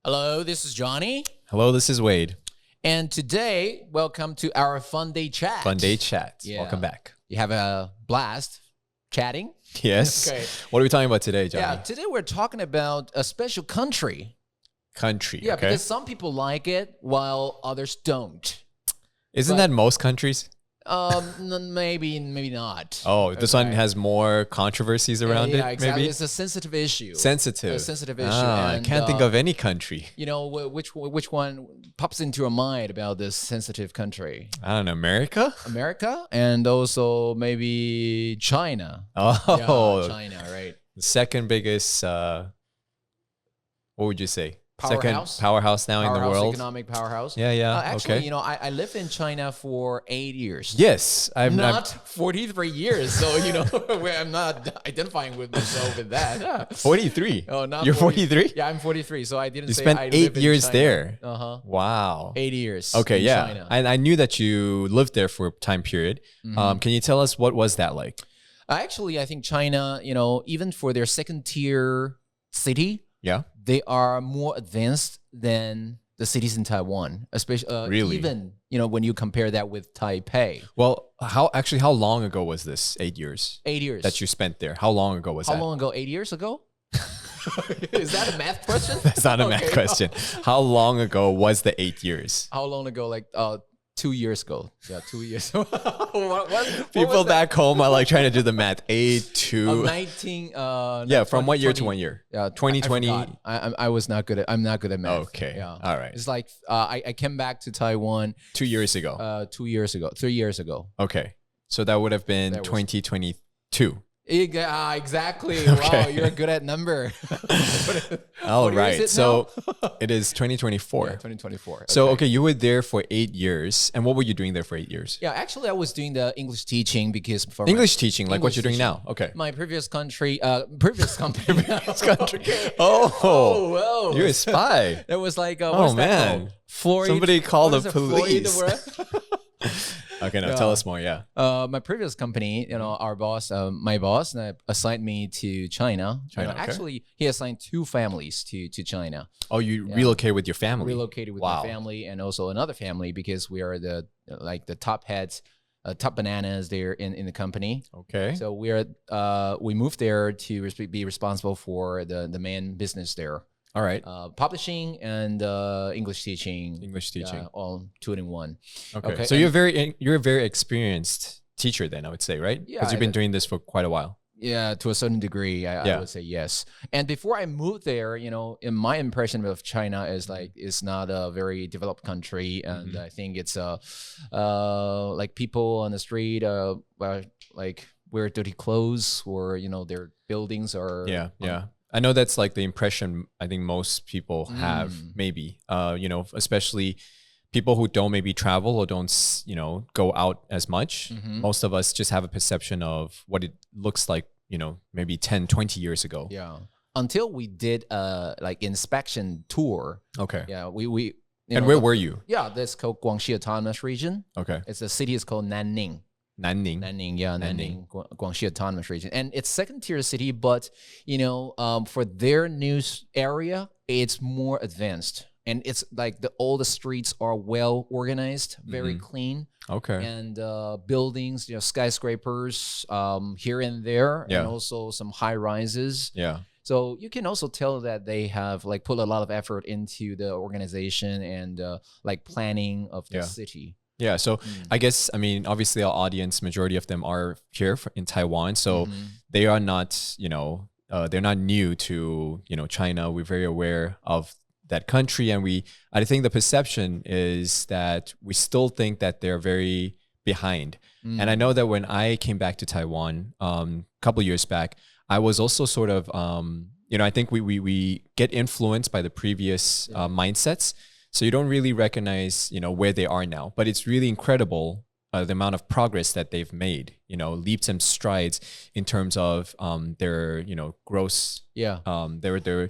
Hello, this is Johnny. Hello, this is Wade. And today, welcome to our FUNDAY Chat. FUNDAY Chat. Yeah. Welcome back. You have a blast chatting? Yes. Okay. What are we talking about today, Johnny? Yeah, today we're talking about a special country. Country, Yeah, okay. because some people like it while others don't. Isn't that most countries? Maybe not. Oh, this one has more controversies around it, Yeah, exactly. maybe? It's a sensitive issue. Sensitive. A sensitive issue. I And, can't think of any country. You know, which one pops into your mind about this sensitive country? I don't know, America? America and also maybe China. Oh, Yeah, China, right? the second biggest, what would you say? Powerhouse? Second powerhouse now in the world. Economic powerhouse. Yeah, Actually, okay. you know, I lived in China for 8 years. Yes. Not 43 years. So, you know, where I'm not identifying with myself with that. Yeah. 43. Oh, not You're 40. 43? Yeah, I'm 43. So I didn't You say spent I 8 live in years China. there. Uh-huh. Wow. 8 years. Okay, in yeah. China. And I knew that you lived there for a time period. Can you tell us what was that like? Actually, I think China, you know, even for their second tier city, Yeah. they are more advanced than the cities in Taiwan, especially Really? even, you know, when you compare that with Taipei. Well, how long ago was this? 8 years 8 years. that you spent there. How long ago was How that? long ago? 8 years ago? Is that a math question? That's not a math Okay. question. How long ago was the 8 years? How long ago? Like 2 years ago. Yeah, 2 years. what People was that? back home are like trying to do the math. 8 to 19. yeah, from what year to what year? Yeah, 2020. I was not good at. I'm not good at math. Okay. Yeah. All right. It's like I came back to Taiwan 2 years ago. 2 years ago, 3 years ago. Okay. So that would have been That was- 2022. Exactly. Okay. Wow, you're good at number. All What year right. is it So now? it is 2024. Yeah, 2024. So, okay, you were there for 8 years. And what were you doing there for 8 years? Yeah, actually, I was doing the English teaching because for English teaching, like what English you're doing teaching. now. Okay. my previous previous company. Country. Okay. Oh, whoa. you're a spy. That was like, Oh, what's that man. called? Floyd. Somebody call what the is it? Floyd police. word? Okay, now Yeah. tell us more. Yeah. My previous company, you know, our boss, my boss, assigned me to China. China, okay. Actually, he assigned 2 families to China. Oh, you relocate with your family. Relocated with Wow. my family and also another family because we are the top heads, top bananas there in the company. Okay. So we moved there to be responsible for the main business there. All right. Publishing and English teaching. English teaching. All 2 in 1. Okay. So you're a very experienced teacher then, I would say, right? Yeah, Because you've been doing this for quite a while. Yeah, to a certain degree, I Yeah. would say yes. And before I moved there, you know, in my impression of China is like it's not a very developed country, and I think it's like people on the street like wear dirty clothes, or you know their buildings are Yeah. I know that's like the impression I think most people have, maybe, you know, especially people who don't maybe travel or don't, you know, go out as much. Most of us just have a perception of what it looks like, you know, maybe 10, 20 years ago. Yeah. Until we did like inspection tour. Okay. Yeah, we And where were you? Yeah, that's called Guangxi Autonomous Region. Okay. It's the city is called Nanning. Nanning. Nanning, yeah, Nanning, Guangxi Autonomous Region, and it's second tier city, but you know, for their news area, it's more advanced, and it's like all the streets are well organized, very clean, Okay. and buildings, you know, skyscrapers, here and there, Yeah. and also some high rises. Yeah. So you can also tell that they have like put a lot of effort into the organization and like planning of the city. Yeah, so I guess, I mean, obviously our audience, majority of them are here in Taiwan, so they are not, you know, they're not new to, you know, China. We're very aware of that country, and I think the perception is that we still think that they're very behind. And I know that when I came back to Taiwan a couple years back, I was also sort of, you know, I think we get influenced by the previous mindsets. So you don't really recognize, you know, where they are now. But it's really incredible the amount of progress that they've made, you know, leaps and strides in terms of their, you know, gross, their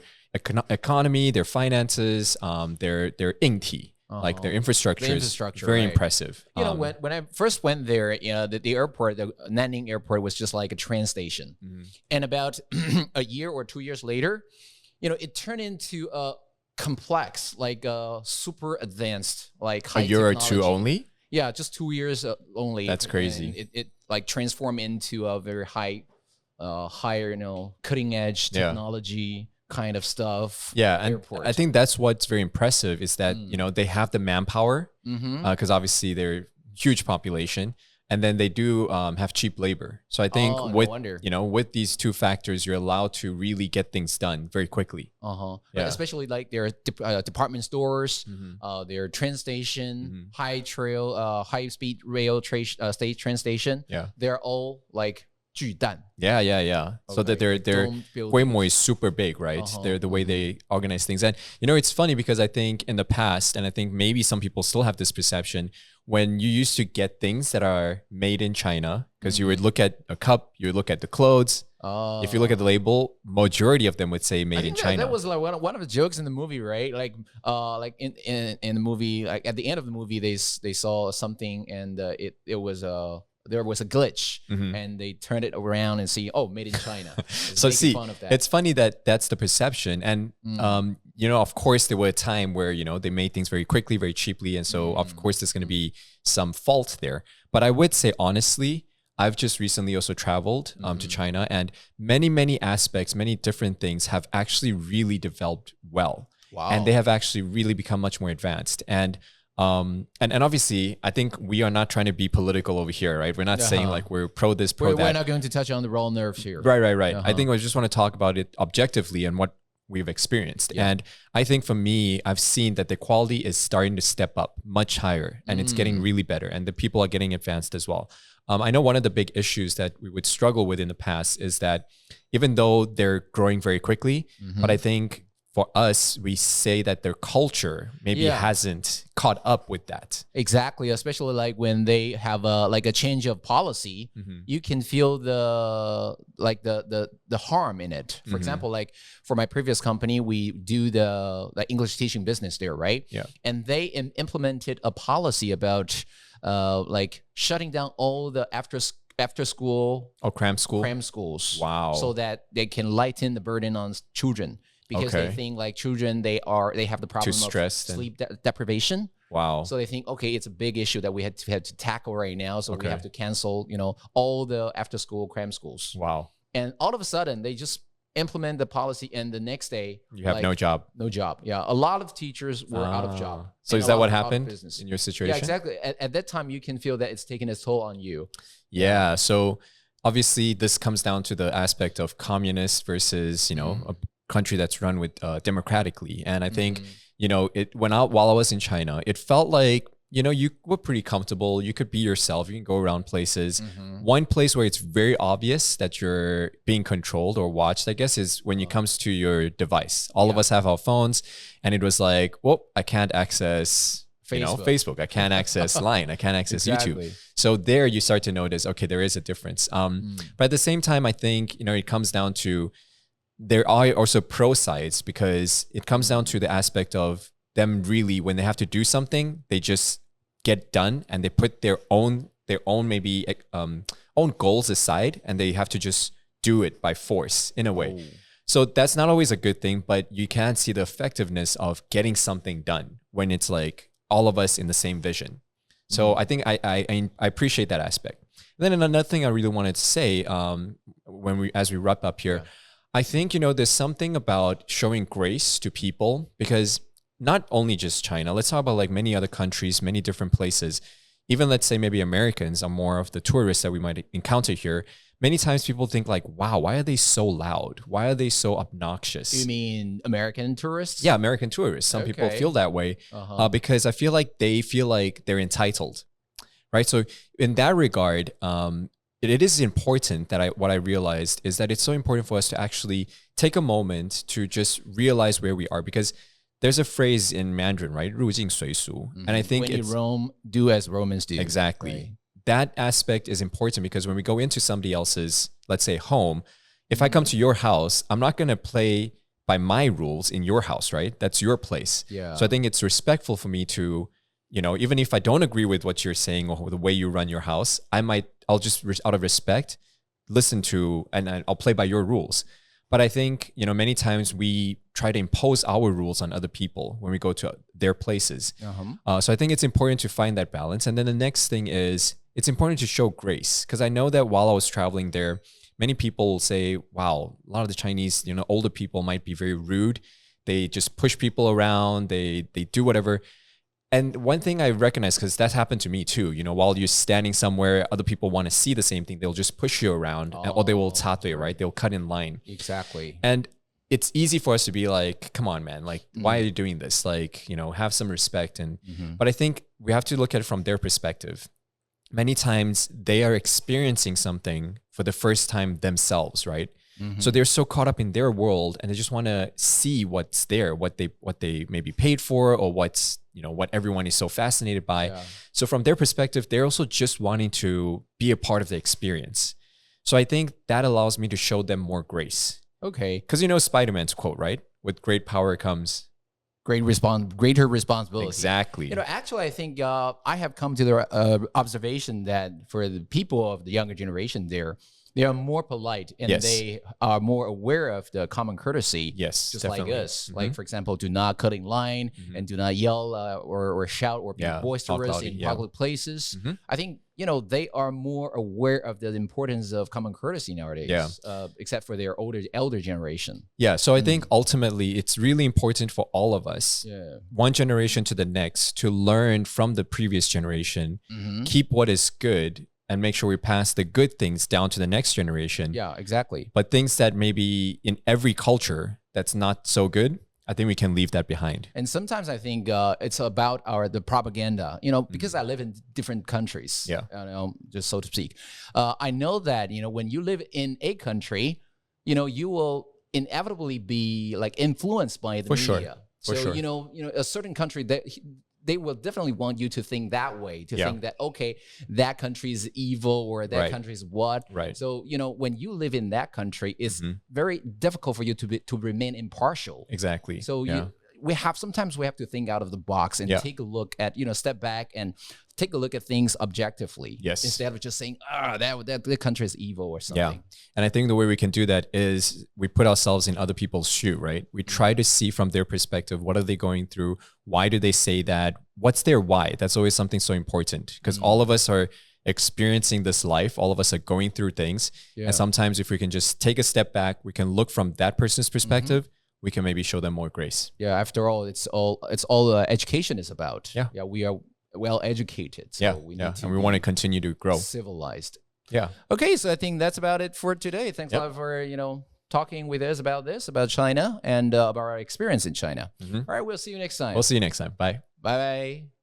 economy, their finances, their 硬体, like their infrastructure, very impressive. You know, when I first went there, you know, the airport, the Nanning airport was just like a train station. And about a year or 2 years later, you know, it turned into complex, like super advanced, like high A year or technology. two only? Yeah, just 2 years only. That's crazy. And it like transformed into a very higher, cutting edge technology kind of stuff. Yeah, and I think that's what's very impressive is that, they have the manpower because obviously they're huge population. And then they do have cheap labor. So I think with these two factors, you're allowed to really get things done very quickly. Yeah. Especially like their department stores, their train station, high speed rail state train station. Yeah, they're all like 巨蛋. Yeah. So that their Guimo is super big, right? They're the way they organize things. And it's funny because I think in the past, and I think maybe some people still have this perception, when you used to get things that are made in China, because you would look at a cup, you would look at the clothes. If you look at the label, majority of them would say made in China. That was like one of the jokes in the movie, right? Like in the movie, like at the end of the movie, they saw something and it was there was a glitch and they turned it around and see, made in China. So fun of that. It's funny that that's the perception. And, of course, there were a time where, they made things very quickly, very cheaply. And so, of course, there's going to be some fault there. But I would say, honestly, I've just recently also traveled to China, and many, many aspects, many different things have actually really developed well. Wow. And they have actually really become much more advanced. And obviously, I think we are not trying to be political over here, right? We're not saying like we're pro this, pro that. We're not going to touch on the raw nerves here. Right. I think I just want to talk about it objectively and what we've experienced. Yeah. And I think for me, I've seen that the quality is starting to step up much higher and it's getting really better and the people are getting advanced as well. I know one of the big issues that we would struggle with in the past is that even though they're growing very quickly, but I think for us, we say that their culture maybe hasn't caught up with that. Exactly, especially like when they have a change of policy, you can feel the harm in it. For example, like for my previous company, we do the English teaching business there, right? Yeah. And they implemented a policy about like shutting down all the after school cram schools. Wow. So that they can lighten the burden on children. Because they think like children, they have the problem of sleep deprivation. Wow. So they think, okay, it's a big issue that we had to tackle right now. So we have to cancel, all the after school cram schools. Wow. And all of a sudden they just implement the policy and the next day you have no job. No job. Yeah. A lot of teachers were out of job. So is that what happened in your situation? Yeah, exactly. At that time, you can feel that it's taking its toll on you. Yeah. So obviously this comes down to the aspect of communist versus, a country that's run with democratically. And I think, while I was in China, it felt like, you were pretty comfortable. You could be yourself. You can go around places. One place where it's very obvious that you're being controlled or watched, I guess, is when it comes to your device. All of us have our phones and it was like, I can't access Facebook. I can't access Line. I can't access YouTube. So there you start to notice, okay, there is a difference. But at the same time, I think, it comes down to there are also pro sides because it comes down to the aspect of them really, when they have to do something, they just get done and they put their own maybe own goals aside and they have to just do it by force in a way. So that's not always a good thing, but you can see the effectiveness of getting something done when it's like all of us in the same vision. So I think I appreciate that aspect. And then another thing I really wanted to say as we wrap up here, I think, there's something about showing grace to people because not only just China, let's talk about like many other countries, many different places. Even let's say maybe Americans are more of the tourists that we might encounter here. Many times people think like, wow, why are they so loud? Why are they so obnoxious? You mean American tourists? Yeah, American tourists. Some people feel that way because I feel like they feel like they're entitled, right? So in that regard, it is important that what I realized is that it's so important for us to actually take a moment to just realize where we are because there's a phrase in Mandarin, right? 入境随俗. And I think when you roam, do as Romans do. Exactly. Right? That aspect is important because when we go into somebody else's, let's say, home, if I come to your house, I'm not going to play by my rules in your house, right? That's your place. Yeah. So I think it's respectful for me to, even if I don't agree with what you're saying or the way you run your house, I'll just out of respect listen to and I'll play by your rules. But I think, many times we try to impose our rules on other people when we go to their places. So I think it's important to find that balance. And then the next thing is it's important to show grace, because I know that while I was traveling there, many people will say, wow, a lot of the Chinese, older people might be very rude. They just push people around. They do whatever. And one thing I recognize, because that's happened to me too, while you're standing somewhere, other people want to see the same thing. They'll just push you around, or they will tatui, right? They'll cut in line. Exactly. And it's easy for us to be like, come on, man, like, why are you doing this? Like, have some respect. But I think we have to look at it from their perspective. Many times they are experiencing something for the first time themselves, right? So they're so caught up in their world, and they just want to see what's there, what they maybe paid for, or what's, what everyone is so fascinated by. Yeah. So from their perspective, they're also just wanting to be a part of the experience. So I think that allows me to show them more grace. Okay. Because Spider-Man's quote, right? With great power comes greater responsibility. Exactly. Actually, I think I have come to the observation that for the people of the younger generation there, they are more polite, and they are more aware of the common courtesy. Yes, just definitely. like us. Like, for example, do not cut in line and do not yell or shout or be boisterous in public places. I think, they are more aware of the importance of common courtesy nowadays, except for their elder generation. Yeah, so I think ultimately it's really important for all of us, one generation to the next, to learn from the previous generation, keep what is good, and make sure we pass the good things down to the next generation. Yeah, exactly. But things that maybe in every culture that's not so good, I think we can leave that behind. And sometimes I think it's about the propaganda, because I live in different countries, just so to speak. I know that, when you live in a country, you will inevitably be like influenced by the media. For sure. A certain country that they will definitely want you to think that way, to think that, okay, that country is evil or that country is what. Right. So, when you live in that country, it's very difficult for you to remain impartial. Exactly. So sometimes we have to think out of the box and take a look at, step back and take a look at things objectively. Yes. Instead of just saying, that country is evil or something. Yeah. And I think the way we can do that is we put ourselves in other people's shoe, right? We try to see from their perspective, what are they going through? Why do they say that? What's their why? That's always something so important, because all of us are experiencing this life. All of us are going through things. And sometimes if we can just take a step back, we can look from that person's perspective. We can maybe show them more grace. Yeah. After all, it's all education is about. Yeah. Yeah. We are well educated. So we need to and we want to continue to grow. Civilized. Yeah. Okay. So I think that's about it for today. Thanks a lot for, talking with us about China and about our experience in China. All right. We'll see you next time. We'll see you next time. Bye. Bye-bye.